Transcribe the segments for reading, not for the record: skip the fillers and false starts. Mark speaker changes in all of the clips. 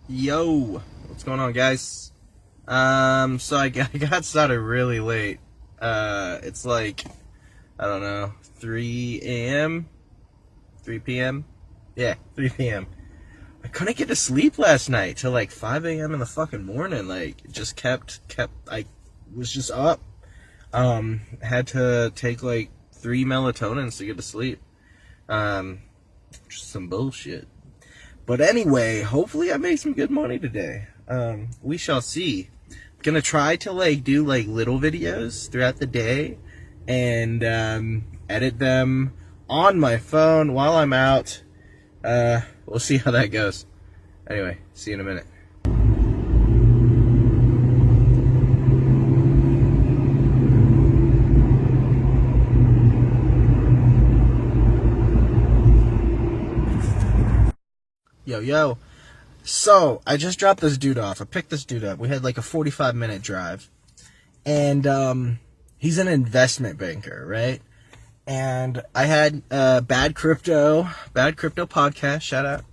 Speaker 1: Yo, what's going on, guys? So I got started really late. It's like, I don't know, 3 a.m., 3 p.m. Yeah, 3 p.m. I couldn't get to sleep last night till like 5 a.m. in the fucking morning. Like, it just I was just up. Had to take like 3 melatonins to get to sleep. Just some bullshit. But anyway, hopefully I make some good money today. We shall see. Gonna try to do little videos throughout the day and edit them on my phone while I'm out. We'll see how that goes. Anyway, see you in a minute. Yo. So, I just dropped this dude off. I picked this dude up. We had like a 45-minute drive. And he's an investment banker, right? And I had Bad Crypto podcast. Shout out.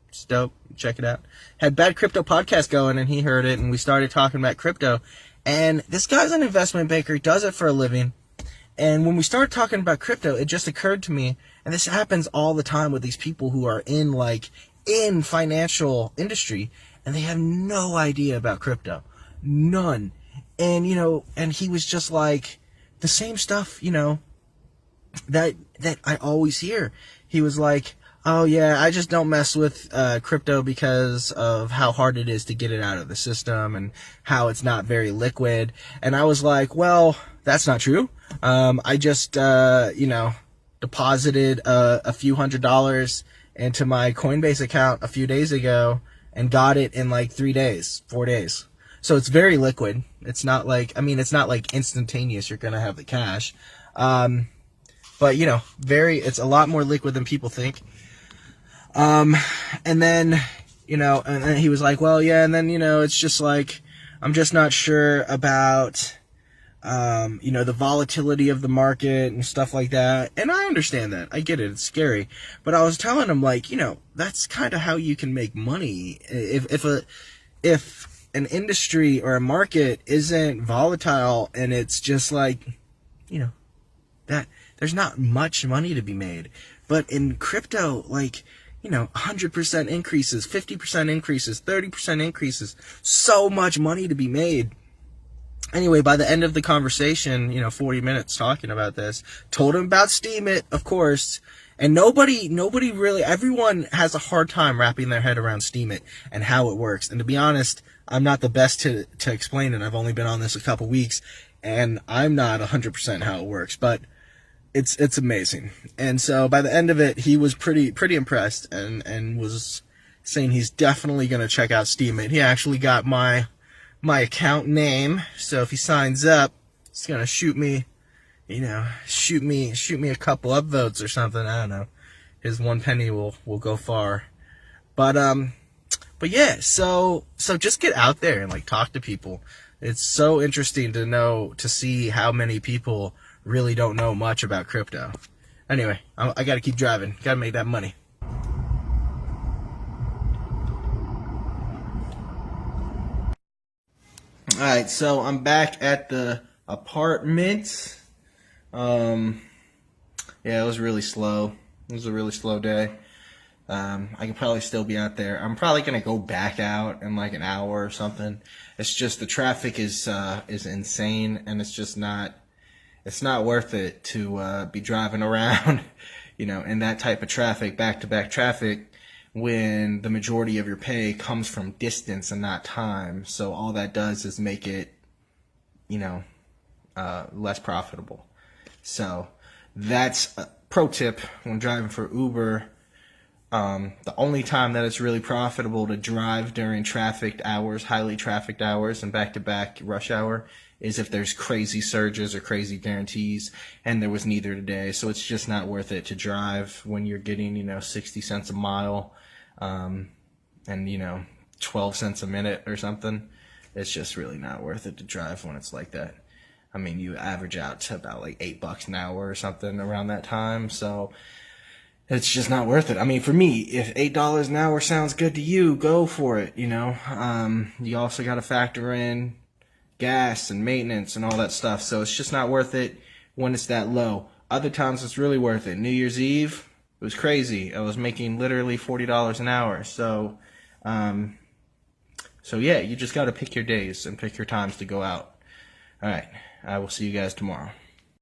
Speaker 1: It's dope. Check it out. Had Bad Crypto podcast going, and he heard it, and we started talking about crypto. And this guy's an investment banker. He does it for a living. And when we started talking about crypto, it just occurred to me, and this happens all the time with these people who are in financial industry, and they have no idea about crypto. None. And, and he was just like, the same stuff, that I always hear. He was like, oh yeah, I just don't mess with crypto because of how hard it is to get it out of the system and how it's not very liquid. And I was like, well, that's not true. I just, deposited a few $100s into my Coinbase account a few days ago and got it in like 4 days. So it's very liquid. It's not like instantaneous. You're going to have the cash. But it's a lot more liquid than people think. And then he was like, well, yeah. And then, it's just like, I'm just not sure about, the volatility of the market and stuff like that. And I understand that. I get it. It's scary. But I was telling him, that's kind of how you can make money. If an industry or a market isn't volatile and it's just that there's not much money to be made. But in crypto, 100% increases, 50% increases, 30% increases, so much money to be made. Anyway, by the end of the conversation, 40 minutes talking about this, told him about Steemit, of course, and nobody really, everyone has a hard time wrapping their head around Steemit and how it works. And to be honest, I'm not the best to explain it. I've only been on this a couple weeks, and I'm not 100% how it works, but it's amazing. And so by the end of it, he was pretty impressed and was saying he's definitely going to check out Steemit. He actually got my account name, so if he signs up, he's gonna shoot me a couple upvotes or something. I don't know. His 1 penny will go far. But yeah, so just get out there and talk to people. It's so interesting to see how many people really don't know much about crypto. Anyway, I gotta keep driving. Gotta make that money. Alright, so I'm back at the apartment. Yeah, it was really slow. It was a really slow day. I could probably still be out there. I'm probably gonna go back out in like an hour or something. It's just the traffic is insane, and it's not worth it to be driving around, in that type of traffic, back-to-back traffic, when the majority of your pay comes from distance and not time. So all that does is make it, less profitable. So that's a pro tip when driving for Uber. The only time that it's really profitable to drive during trafficked hours, highly trafficked hours, and back-to-back rush hour is if there's crazy surges or crazy guarantees, and there was neither today. So it's just not worth it to drive when you're getting, 60 cents a mile, and 12 cents a minute or something. It's just really not worth it to drive when it's like that. I mean, you average out to about $8 an hour or something around that time. So it's just not worth it. I mean, for me, if $8 an hour sounds good to you, go for it, you know. You also got to factor in gas and maintenance and all that stuff, so it's just not worth it when it's that low. Other times it's really worth it. New Year's Eve, it was crazy. I was making literally $40 an hour. So yeah, you just got to pick your days and pick your times to go out. All right, I will see you guys tomorrow.